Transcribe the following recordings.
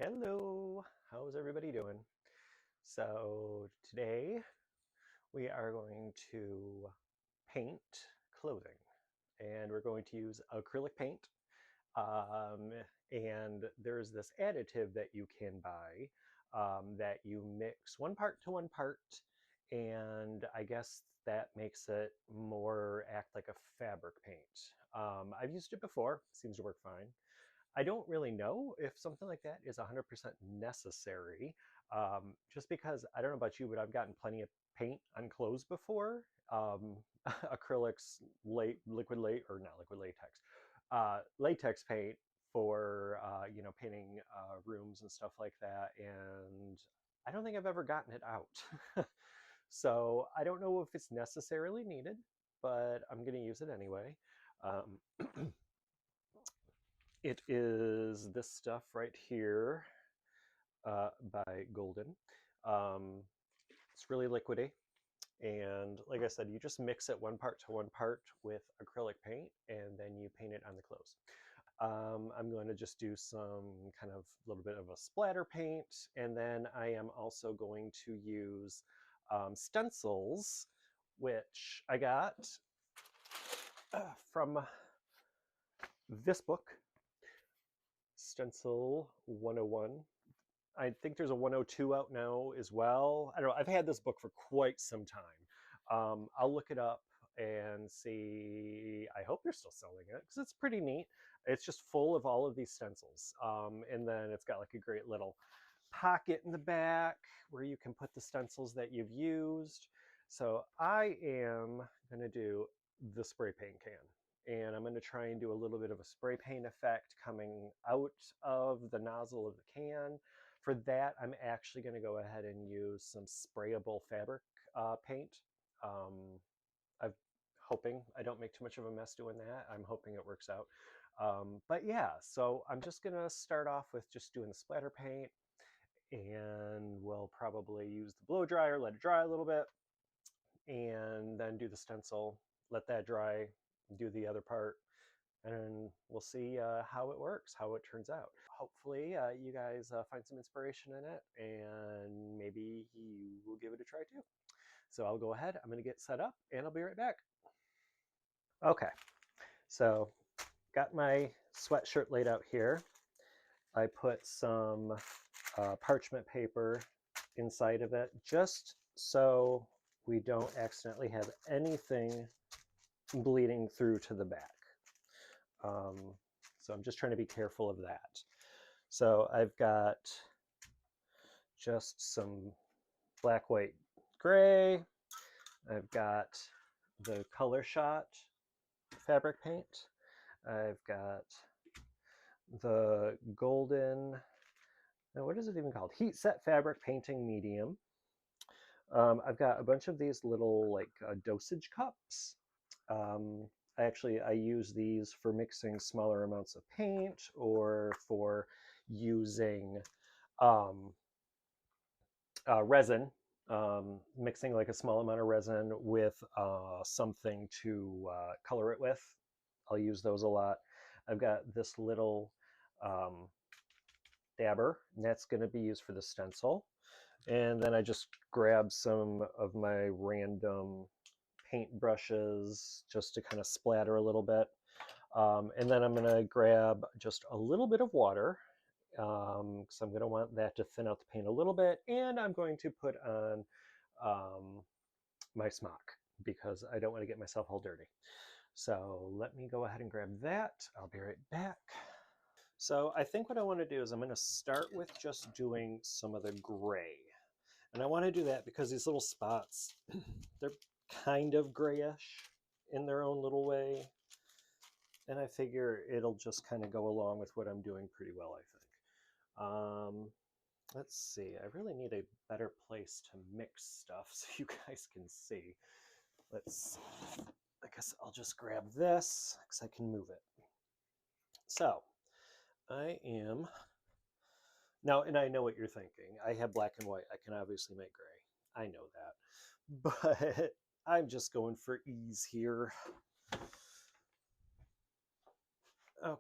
Hello, how's everybody doing? So today we are going to paint clothing and we're going to use acrylic paint. Um, and there's this additive that you can buy that you mix one part to one part, and I guess that makes it more act like a fabric paint. I've used it before, seems to work fine. I don't really know if something like that is 100% necessary, just because I don't know about you, but I've gotten plenty of paint on clothes before. Acrylics, liquid late or not liquid latex, latex paint for painting rooms and stuff like that, and I don't think I've ever gotten it out. So I don't know if it's necessarily needed, but I'm going to use it anyway. Um, It is this stuff right here by Golden. Um, it's really liquidy. And like I said, you just mix it one part to one part with acrylic paint and then you paint it on the clothes. I'm going to just do some kind of little bit of a splatter paint. And then I am also going to use stencils, which I got from this book, Stencil 101. I think there's a 102 out now as well. I don't know. I've had this book for quite some time. I'll look it up and see. I hope they're still selling it because it's pretty neat. It's just full of all of these stencils. And then it's got like a great little pocket in the back where you can put the stencils that you've used. So I am going to do the spray paint can. And I'm going to try and do a little bit of a spray paint effect coming out of the nozzle of the can. For that, I'm actually going to go ahead and use some sprayable fabric paint. I'm hoping I don't make too much of a mess doing that. I'm hoping it works out. But yeah, so I'm just going to start off with just doing the splatter paint, and we'll probably use the blow dryer, let it dry a little bit, and then do the stencil, let that dry, do the other part, and we'll see how it works, how it turns out. Hopefully you guys find some inspiration in it, and maybe you will give it a try too. So I'll go ahead, I'm going to get set up, and I'll be right back. Okay, so got my sweatshirt laid out here. I put some parchment paper inside of it just so we don't accidentally have anything bleeding through to the back. So I'm just trying to be careful of that. So I've got just some black, white, gray. I've got the Color Shot fabric paint. I've got the Golden, now what is it even called? Heat Set Fabric Painting Medium. I've got a bunch of these little like dosage cups. I use these for mixing smaller amounts of paint or for using resin, mixing like a small amount of resin with something to color it with. I'll use those a lot. I've got this little dabber, and that's going to be used for the stencil. And then I just grab some of my random paint brushes just to kind of splatter a little bit. And then I'm going to grab just a little bit of water because I'm going to want that to thin out the paint a little bit. And I'm going to put on my smock because I don't want to get myself all dirty. So let me go ahead and grab that. I'll be right back. So I think what I want to do is I'm going to start with just doing some of the gray. And I want to do that because these little spots, they're kind of grayish in their own little way. And I figure it'll just kind of go along with what I'm doing pretty well, I think. Let's see, I really need a better place to mix stuff so you guys can see. Let's see, I guess I'll just grab this because I can move it. So I am, now, and I know what you're thinking. I have black and white. I can obviously make gray. I know that. But I'm just going for ease here. Okay.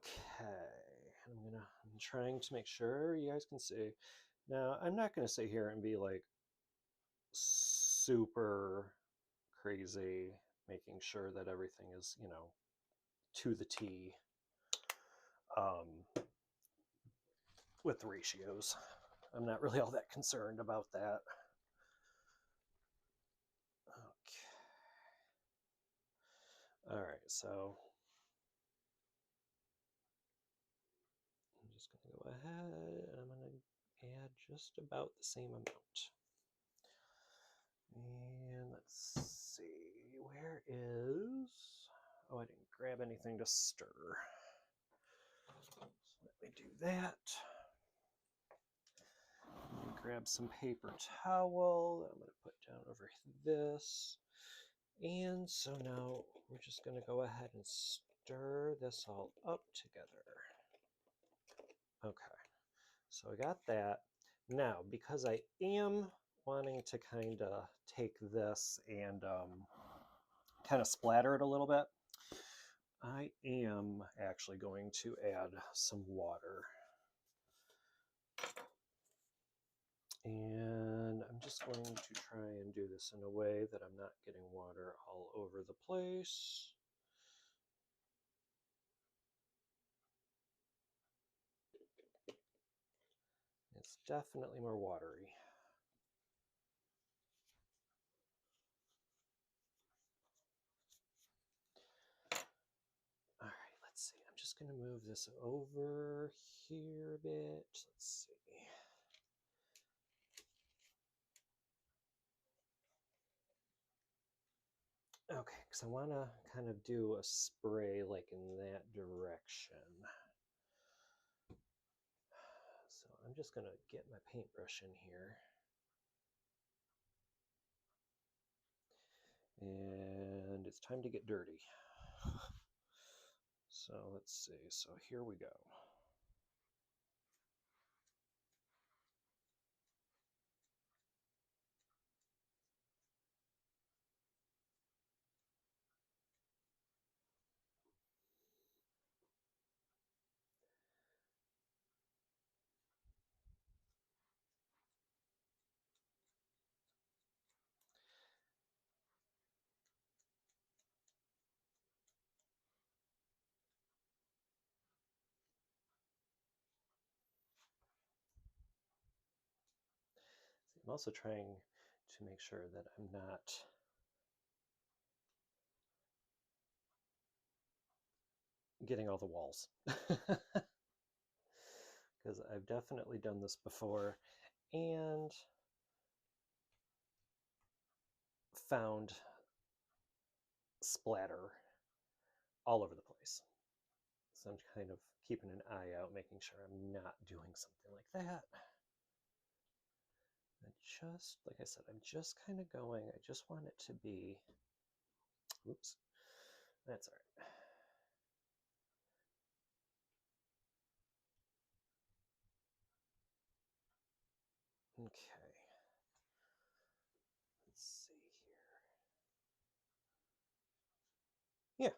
I'm going to trying to make sure you guys can see. Now, I'm not going to sit here and be like super crazy, making sure that everything is, you know, to the T with the ratios. I'm not really all that concerned about that. Okay. All right, so I'm just going to go ahead and I'm going to add just about the same amount. And let's see, where is, oh, I didn't grab anything to stir. So let me do that. Grab some paper towel that I'm going to put down over this. And so now we're just going to go ahead and stir this all up together. Okay, so I got that. Now, because I am wanting to kind of take this and kind of splatter it a little bit, I am actually going to add some water. And I'm just going to try and do this in a way that I'm not getting water all over the place. It's definitely more watery. All right, let's see. I'm just going to move this over here a bit. Let's see. Okay, because I want to kind of do a spray like in that direction. So I'm just going to get my paintbrush in here. And it's time to get dirty. So let's see. So here we go. I'm also trying to make sure that I'm not getting all the walls. Because I've definitely done this before and found splatter all over the place. So I'm kind of keeping an eye out, making sure I'm not doing something like that. And just, like I said, I'm just kind of going, I just want it to be, oops, that's all right. Okay, let's see here. Yeah,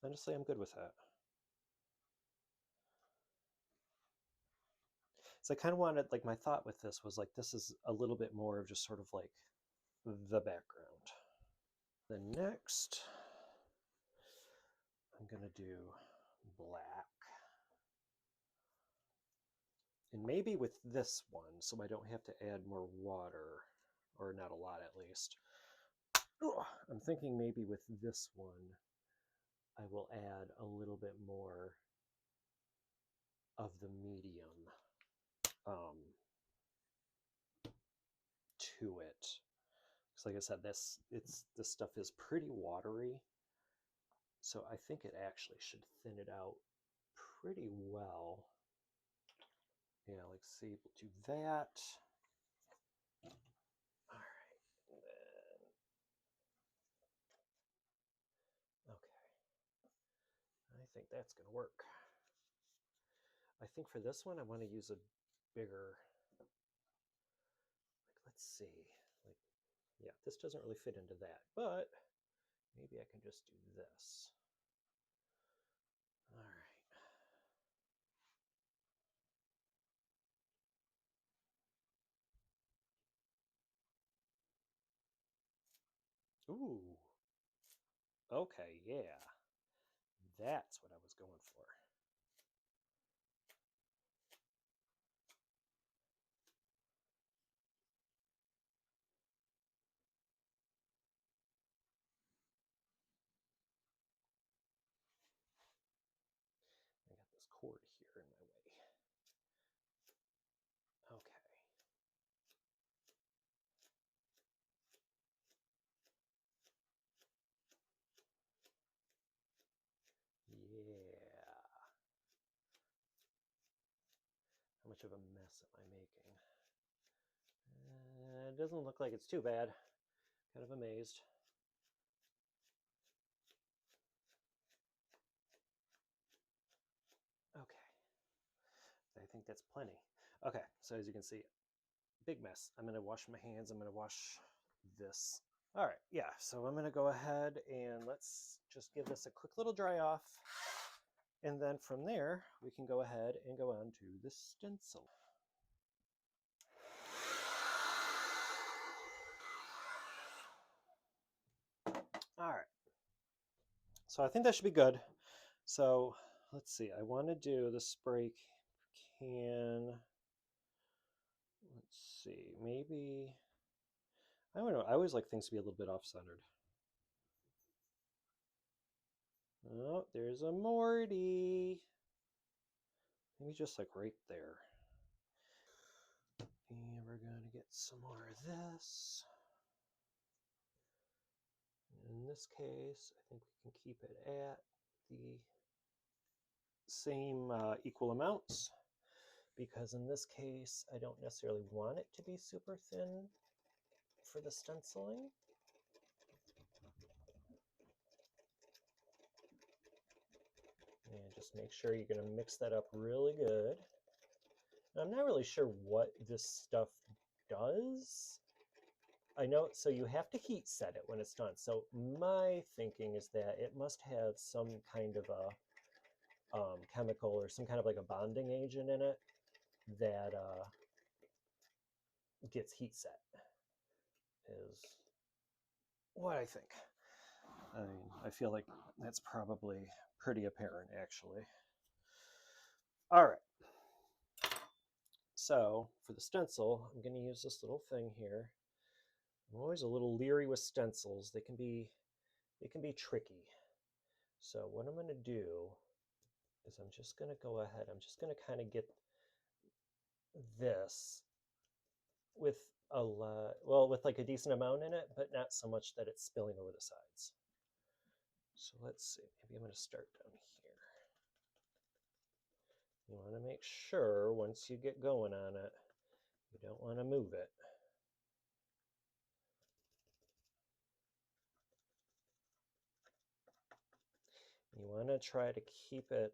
honestly, I'm good with that. So I kind of wanted, like, my thought with this was like, this is a little bit more of just sort of like the background. Then next, I'm gonna do black. And maybe with this one, so I don't have to add more water, or not a lot at least. I'm thinking maybe with this one, I will add a little bit more of the medium to it. Because like I said, this stuff is pretty watery, so I think it actually should thin it out pretty well. Yeah, let's see, we'll do that. All right, okay. I think that's gonna work. I think for this one, I want to use a bigger, like, let's see, like, yeah, this doesn't really fit into that, but maybe I can just do this. All right. Ooh, okay, yeah. That's what I was going for. I got this cord here in my way. Okay. Yeah. How much of a mess am I making? It doesn't look like it's too bad. Kind of amazed. Okay. I think that's plenty. Okay, so as you can see, big mess. I'm going to wash my hands. I'm going to wash this. All right, yeah, so I'm going to go ahead and let's just give this a quick little dry off. And then from there, we can go ahead and go on to the stencil. All right, so I think that should be good. So let's see, I want to do the spray can. Let's see, maybe, I don't know, I always like things to be a little bit off-centered. Oh, there's a Morty. Maybe just like right there. And we're going to get some more of this. In this case, I think we can keep it at the same equal amounts, because in this case, I don't necessarily want it to be super thin for the stenciling. And just make sure you're going to mix that up really good. I'm not really sure what this stuff does. I know, so you have to heat set it when it's done. So my thinking is that it must have some kind of a chemical or some kind of like a bonding agent in it that gets heat set, is what I think. I mean, I feel like that's probably pretty apparent, actually. All right. So for the stencil, I'm going to use this little thing here. I'm always a little leery with stencils. They can be tricky. So what I'm going to do is I'm just going to go ahead. I'm just going to kind of get this with with like a decent amount in it, but not so much that it's spilling over the sides. So let's see. Maybe I'm going to start down here. You want to make sure once you get going on it, you don't want to move it. You want to try to keep it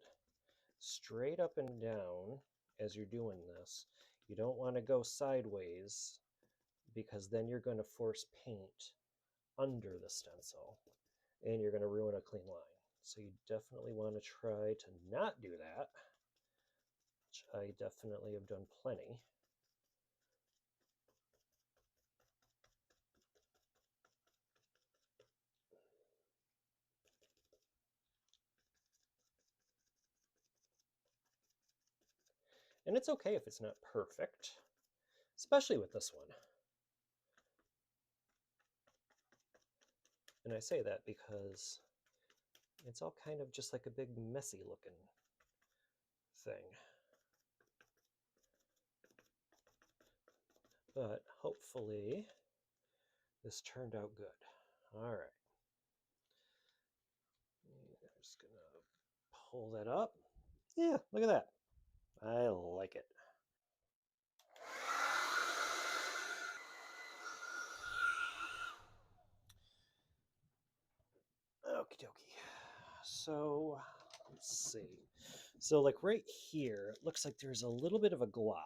straight up and down as you're doing this. You don't want to go sideways, because then you're going to force paint under the stencil and you're going to ruin a clean line. So you definitely want to try to not do that, which I definitely have done plenty. And it's okay if it's not perfect, especially with this one. And I say that because it's all kind of just like a big messy looking thing. But hopefully this turned out good. All right. I'm just gonna pull that up. Yeah, look at that. I like it. Okie dokie. So let's see. So like right here, it looks like there's a little bit of a glob.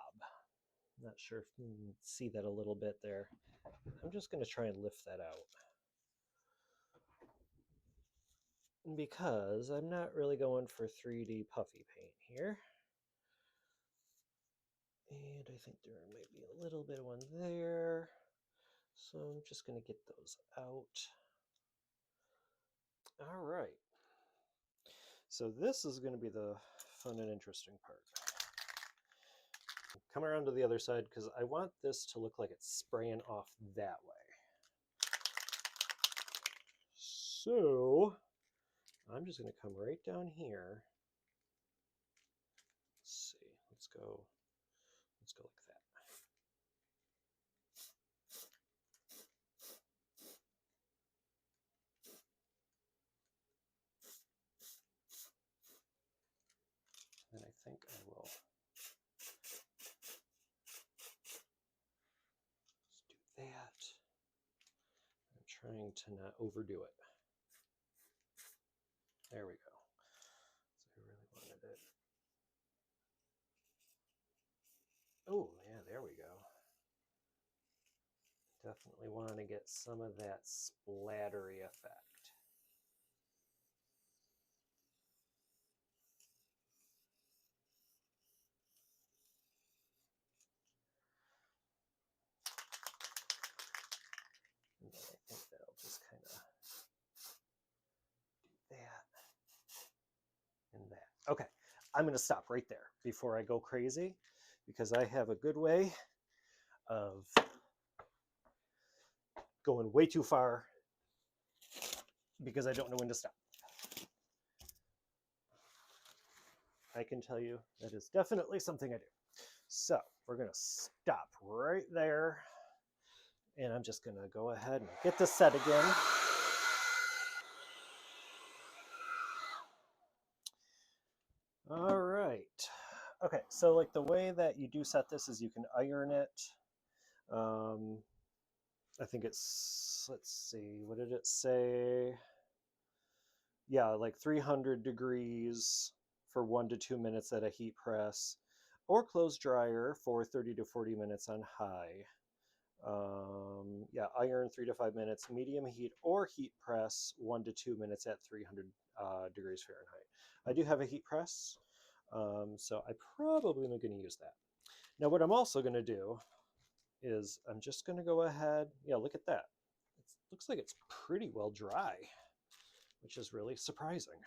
I'm not sure if you can see that a little bit there. I'm just going to try and lift that out, because I'm not really going for 3D puffy paint here. And I think there might be a little bit of one there. So I'm just going to get those out. All right. So this is going to be the fun and interesting part. Come around to the other side because I want this to look like it's spraying off that way. So I'm just going to come right down here. Let's see. Let's go like that. And I think I will just do that. I'm trying to not overdo it. There we go. So I really wanted it. Oh, yeah, there we go. Definitely want to get some of that splattery effect. And then I think that'll just kind of do that and that. Okay, I'm going to stop right there before I go crazy because I have a good way of going way too far because I don't know when to stop. I can tell you that is definitely something I do. So we're going to stop right there. And I'm just going to go ahead and get this set again. All right. Okay, so like the way that you do set this is you can iron it. I think it's, let's see, what did it say? Yeah, like 300 degrees for 1 to 2 minutes at a heat press, or clothes dryer for 30 to 40 minutes on high. Yeah, iron 3 to 5 minutes, medium heat or heat press 1 to 2 minutes at 300 degrees Fahrenheit. I do have a heat press, so I probably am going to use that. Now what I'm also going to do is I'm just going to go ahead, yeah, look at that. It looks like it's pretty well dry, which is really surprising.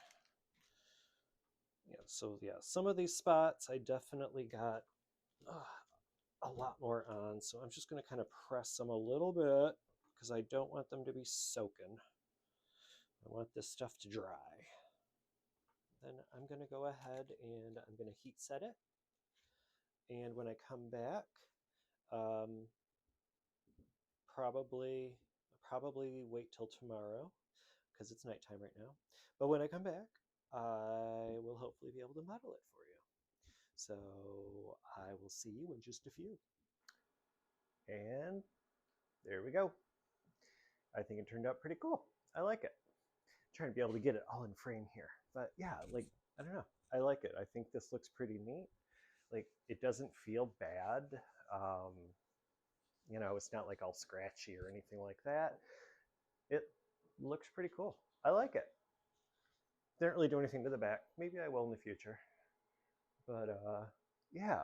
Yeah, so yeah, some of these spots I definitely got a lot more on, so I'm just going to kind of press them a little bit because I don't want them to be soaking. I want this stuff to dry. Then I'm going to go ahead and I'm going to heat set it. And when I come back, probably wait till tomorrow because it's nighttime right now. But when I come back, I will hopefully be able to model it for you. So I will see you in just a few. And there we go. I think it turned out pretty cool. I like it. I'm trying to be able to get it all in frame here. But yeah, like, I don't know. I like it. I think this looks pretty neat. Like, it doesn't feel bad. You know, it's not like all scratchy or anything like that. It looks pretty cool. I like it. Didn't really do anything to the back. Maybe I will in the future. But yeah,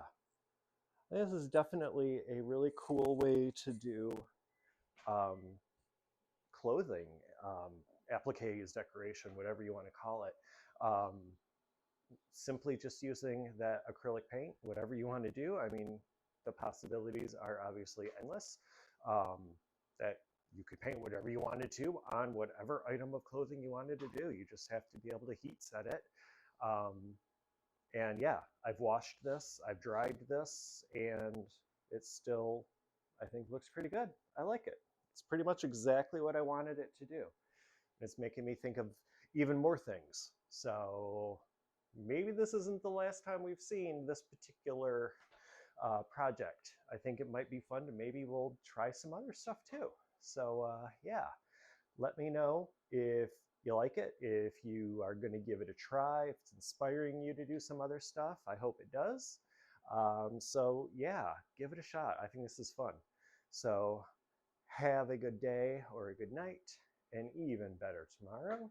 this is definitely a really cool way to do clothing, appliques, decoration, whatever you want to call it. Simply just using that acrylic paint, whatever you want to do. I mean, the possibilities are obviously endless. That you could paint whatever you wanted to on whatever item of clothing you wanted to do. You just have to be able to heat set it. And yeah, I've washed this, I've dried this, and it's still, I think, looks pretty good. I like it. It's pretty much exactly what I wanted it to do. It's making me think of even more things. So maybe this isn't the last time we've seen this particular project. I think it might be fun to maybe we'll try some other stuff too. So yeah, let me know if you like it, if you are going to give it a try, if it's inspiring you to do some other stuff. I hope it does. So yeah, give it a shot. I think this is fun. So have a good day or a good night, and even better tomorrow.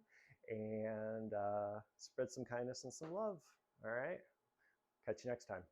And spread some kindness and some love. All right. Catch you next time.